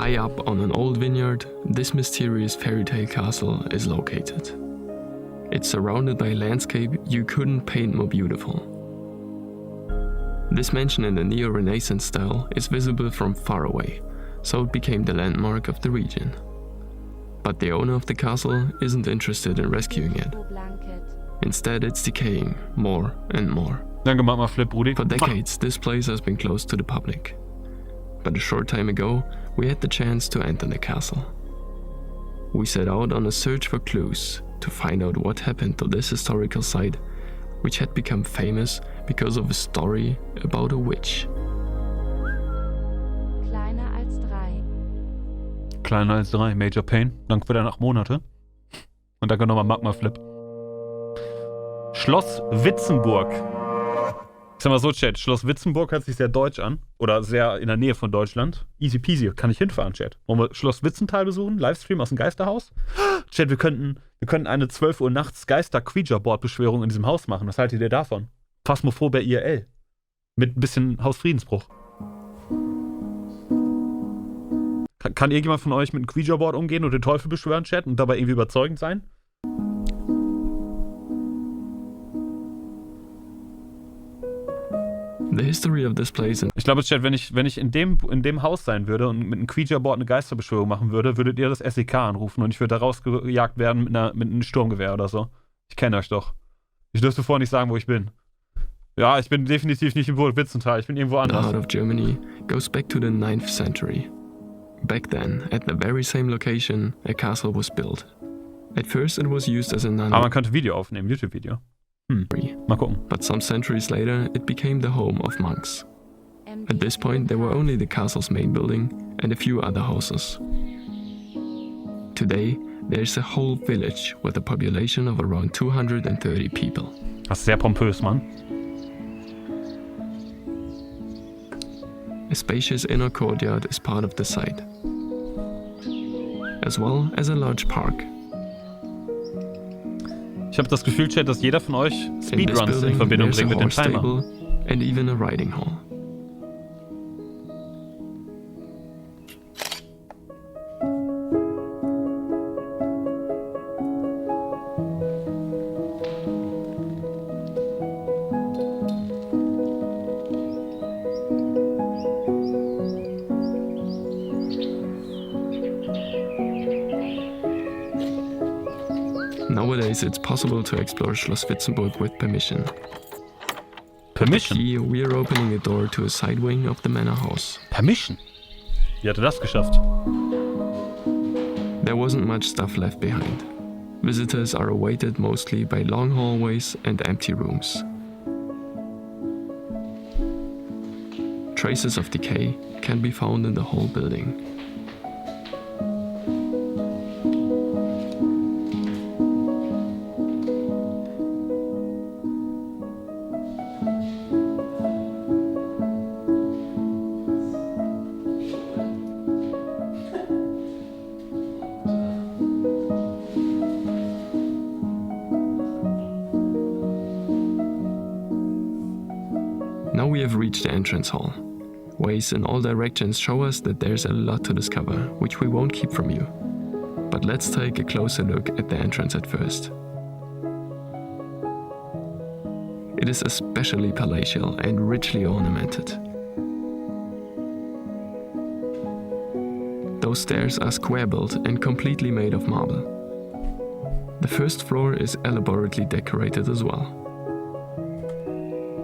High up on an old vineyard, this mysterious fairy tale castle is located. It's surrounded by a landscape you couldn't paint more beautiful. This mansion in the neo-Renaissance style is visible from far away, so it became the landmark of the region. But the owner of the castle isn't interested in rescuing it. Instead, it's decaying more and more. Danke, mach mal Flip, Rudi. For decades, this place has been closed to the public. But a short time ago, we had the chance to enter the castle. We set out on a search for clues to find out what happened to this historical site, which had become famous because of a story about a witch. Kleiner als 3. Kleiner als 3, Major Pain. Danke für deine 8 Monate. Und danke nochmal Magma Flip. Schloss Witzenburg. Ich sag mal so, Chat, Schloss Witzenburg hört sich sehr deutsch an. Oder sehr in der Nähe von Deutschland. Easy peasy, kann ich hinfahren, Chat. Wollen wir Schloss Witzental besuchen? Livestream aus dem Geisterhaus? Chat, wir könnten eine 12 Uhr nachts Geister-Ouija-Board-Beschwörung in diesem Haus machen. Was haltet ihr davon? Phasmophobe IRL. Mit ein bisschen Hausfriedensbruch. Kann irgendjemand von euch mit einem Ouija-Board umgehen und den Teufel beschwören, Chat, und dabei irgendwie überzeugend sein? The history of this place Ich glaube, Chat, wenn ich in dem Haus sein würde und mit einem Ouija-Board eine Geisterbeschwörung machen würde, würdet ihr das SEK anrufen und ich würde da rausgejagt werden mit einem Sturmgewehr oder so. Ich kenne euch doch. Ich dürfte vorher nicht sagen, wo ich bin. Ja, ich bin definitiv nicht im Witzental, ich bin irgendwo anders. The heart of Germany goes back to the 9th century. Back then, at the very same location, a castle was built. At first it was used as a nunnery. Aber man könnte Video aufnehmen, YouTube-Video. Mal gucken. But some centuries later, it became the home of monks. At this point, there were only the castle's main building and a few other houses. Today, there's a whole village with a population of around 230 people. Das ist sehr pompös, Mann. A spacious inner courtyard is part of the site, as well as a large park. Ich habe das Gefühl, Chat, dass jeder von euch Speedruns in Verbindung bringt mit dem Timer. And even a riding hall. Nowadays, it's possible to explore Schloss Witzenburg with permission. Permission? Here, we are opening a door to a side wing of the manor house. Permission? Wie hat er das geschafft? There wasn't much stuff left behind. Visitors are awaited mostly by long hallways and empty rooms. Traces of decay can be found in the whole building. Now we have reached the entrance hall. Ways in all directions show us that there's a lot to discover, which we won't keep from you. But let's take a closer look at the entrance at first. It is especially palatial and richly ornamented. Those stairs are square-built and completely made of marble. The first floor is elaborately decorated as well.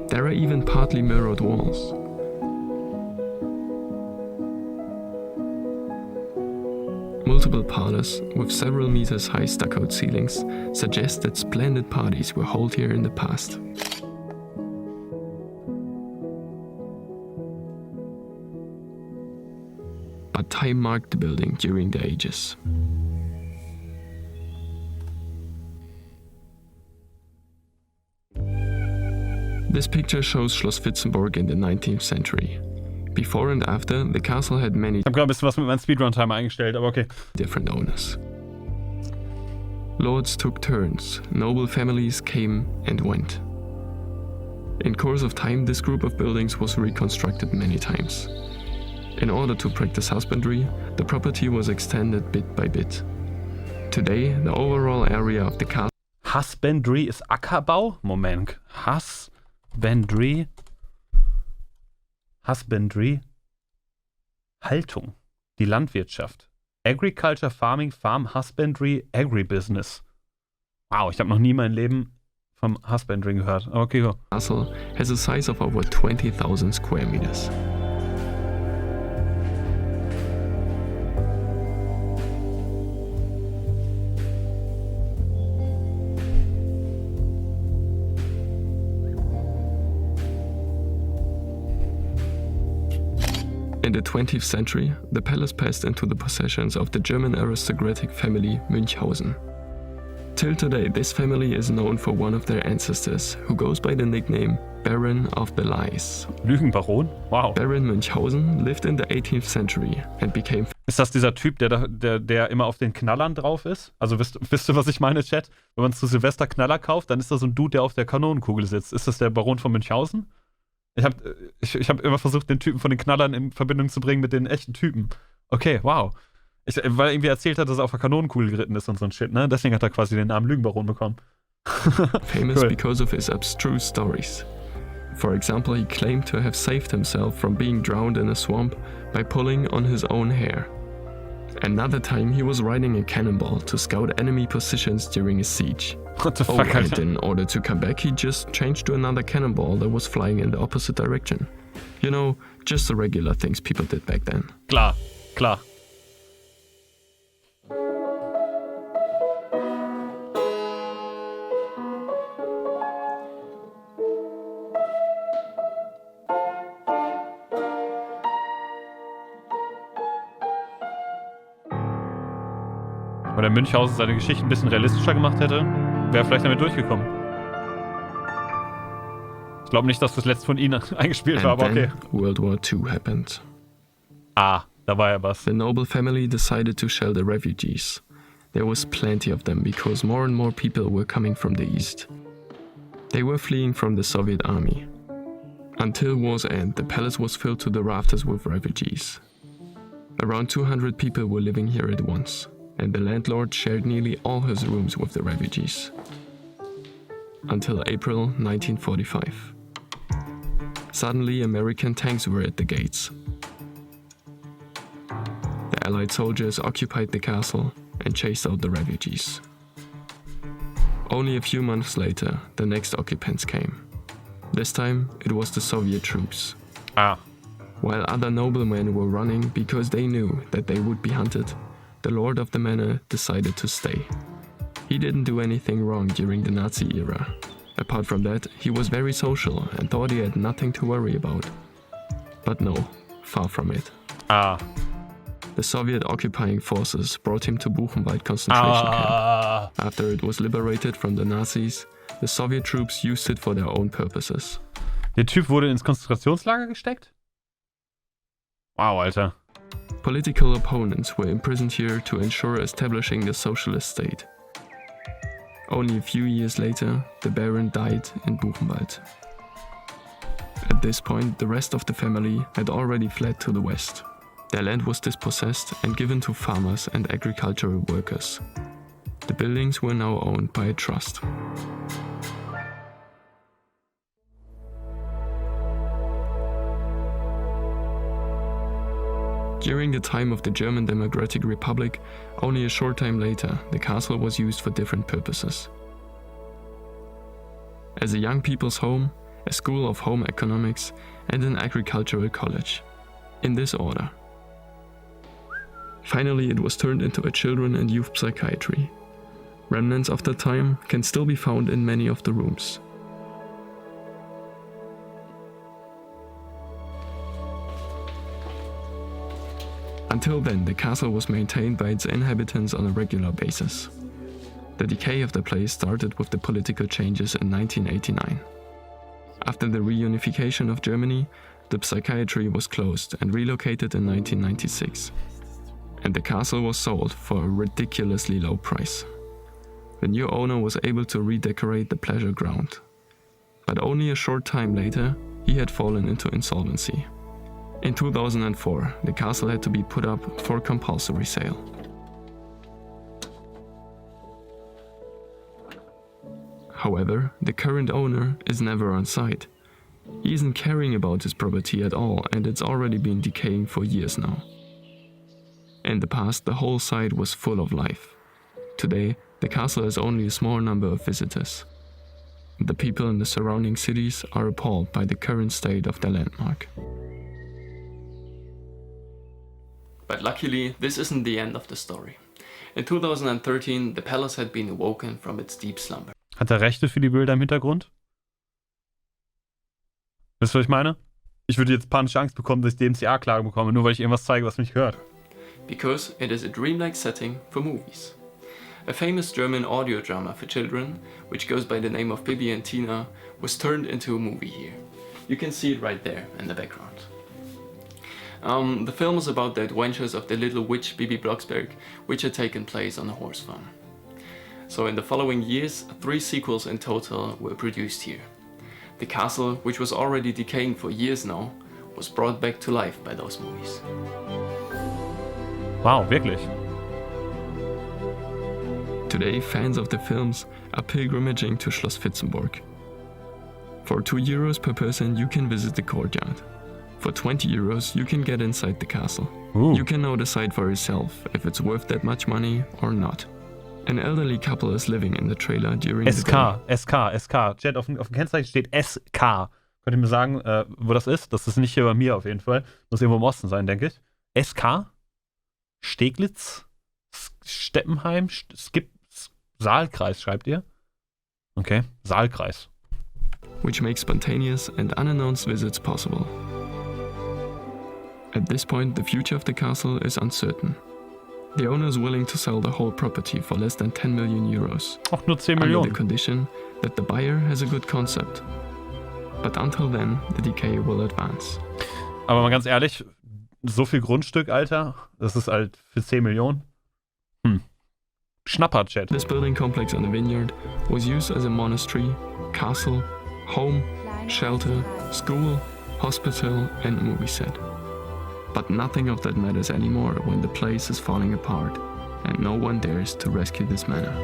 There are even partly mirrored walls. Multiple parlors with several meters high stuccoed ceilings suggest that splendid parties were held here in the past. But time marked the building during the ages. This picture shows Schloss Witzenburg in the 19th century. Before and after, the castle had many Ich habe gerade ein bisschen was mit meinem Speedrun-Timer eingestellt, aber okay. different owners. Lords took turns, noble families came and went. In course of time, this group of buildings was reconstructed many times. In order to practice husbandry, the property was extended bit by bit. Today, the overall area of the castle. Husbandry ist Ackerbau? Moment. Husbandry. Haltung. Die Landwirtschaft. Agriculture, Farming, Farm, Husbandry, Agribusiness. Wow, ich habe noch nie mein Leben vom Husbandry gehört. Okay, go. Castle has a size of over 20,000 square meters. In the 20th century, the palace passed into the possessions of the German aristocratic family Münchhausen. Till today, this family is known for one of their ancestors, who goes by the nickname Baron of the Lies. Lügenbaron? Wow. Baron Münchhausen lived in the 18th century and became... Ist das dieser Typ, der immer auf den Knallern drauf ist? Also wisst ihr, was ich meine, Chat? Wenn man zu Silvester Knaller kauft, dann ist da so ein Dude, der auf der Kanonenkugel sitzt. Ist das der Baron von Münchhausen? Ich hab immer versucht, den Typen von den Knallern in Verbindung zu bringen mit den echten Typen. Okay, wow. Weil er irgendwie erzählt hat, dass er auf der Kanonenkugel geritten ist und so ein Shit, ne? Deswegen hat er quasi den Namen Lügenbaron bekommen. famous Cool. Because of his abstruse stories. For example, he claimed to have saved himself from being drowned in a swamp by pulling on his own hair. Another time, he was riding a cannonball to scout enemy positions during a siege. What the fuck, and Alter? in order to come back, he just changed to another cannonball that was flying in the opposite direction. You know, just the regular things people did back then. Klar. Wenn der Münchhausen seine Geschichte ein bisschen realistischer gemacht hätte, wäre er vielleicht damit durchgekommen. Ich glaube nicht, dass das letzte von ihnen eingespielt war, And aber okay. then World War II happened. Ah, da war ja was. The noble family decided to shelter refugees. There was plenty of them because more and more people were coming from the east. They were fleeing from the Soviet army. Until war's end, the palace was filled to the rafters with refugees. Around 200 people were living here at once, and the landlord shared nearly all his rooms with the refugees. Until April 1945. Suddenly, American tanks were at the gates. The Allied soldiers occupied the castle and chased out the refugees. Only a few months later, the next occupants came. This time, it was the Soviet troops. Ah, While other noblemen were running because they knew that they would be hunted, the lord of the manor decided to stay. He didn't do anything wrong during the Nazi era. Apart from that, he was very social and thought he had nothing to worry about. But no, far from it. ah, The Soviet occupying forces brought him to Buchenwald concentration camp. ah. After it was liberated from the Nazis, the Soviet troops used it for their own purposes. Der Typ wurde ins Konzentrationslager gesteckt? Wow, Alter. Political opponents were imprisoned here to ensure establishing the socialist state. Only a few years later, the Baron died in Buchenwald. At this point, the rest of the family had already fled to the west. Their land was dispossessed and given to farmers and agricultural workers. The buildings were now owned by a trust. During the time of the German Democratic Republic, only a short time later, the castle was used for different purposes. As a young people's home, a school of home economics, and an agricultural college. In this order. Finally, it was turned into a children and youth psychiatry. Remnants of that time can still be found in many of the rooms. Until then, the castle was maintained by its inhabitants on a regular basis. The decay of the place started with the political changes in 1989. After the reunification of Germany, the psychiatry was closed and relocated in 1996. And the castle was sold for a ridiculously low price. The new owner was able to redecorate the pleasure ground. But only a short time later, he had fallen into insolvency. In 2004, the castle had to be put up for compulsory sale. However, the current owner is never on site. He isn't caring about his property at all, and it's already been decaying for years now. In the past, the whole site was full of life. Today, the castle has only a small number of visitors. The people in the surrounding cities are appalled by the current state of the landmark. But luckily, this isn't the end of the story. In 2013, the palace had been awoken from its deep slumber. Hat er Rechte für die Bilder im Hintergrund? Wisst ihr, was ich meine? Ich würde jetzt panische Angst bekommen, dass ich DMCA-Klage bekomme, nur weil ich irgendwas zeige, was mich hört. Because it is a dreamlike setting for movies. A famous German audio drama for children, which goes by the name of Bibi and Tina, was turned into a movie here. You can see it right there in the background. The film is about the adventures of the little witch Bibi Blocksberg, which had taken place on a horse farm. So in the following years, 3 sequels in total were produced here. The castle, which was already decaying for years now, was brought back to life by those movies. Wow, wirklich? Today, fans of the films are pilgrimaging to Schloss Witzenburg. For €2 per person, you can visit the courtyard. For €20, you can get inside the castle. Ooh. You can know the site for yourself, if it's worth that much money or not. An elderly couple is living in the trailer during the day. SK. Chat, auf dem Kennzeichen steht SK. Könnt ihr mir sagen, wo das ist? Das ist nicht hier bei mir auf jeden Fall. Muss irgendwo im Osten sein, denke ich. SK? Steglitz? Steppenheim? Saalkreis, schreibt ihr? Okay, Saalkreis. Which makes spontaneous and unannounced visits possible. At this point, the future of the castle is uncertain. The owner is willing to sell the whole property for less than 10 million euros. Auch nur 10 under Millionen. the condition that the buyer has a good concept. But until then, the decay will advance. Aber mal ganz ehrlich, so viel Grundstück, Alter, das ist halt für 10 Millionen. Schnapper, Chat. This building complex on the vineyard was used as a monastery, castle, home, shelter, school, hospital and movie set. But nothing of that matters anymore when the place is falling apart and no one dares to rescue this manor.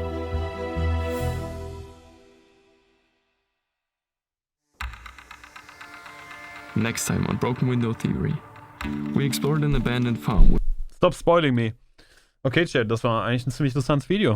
Next time on Broken Window Theory, we explored an abandoned farm. Stop spoiling me. Okay, Chat, das war eigentlich ein ziemlich interessantes Video.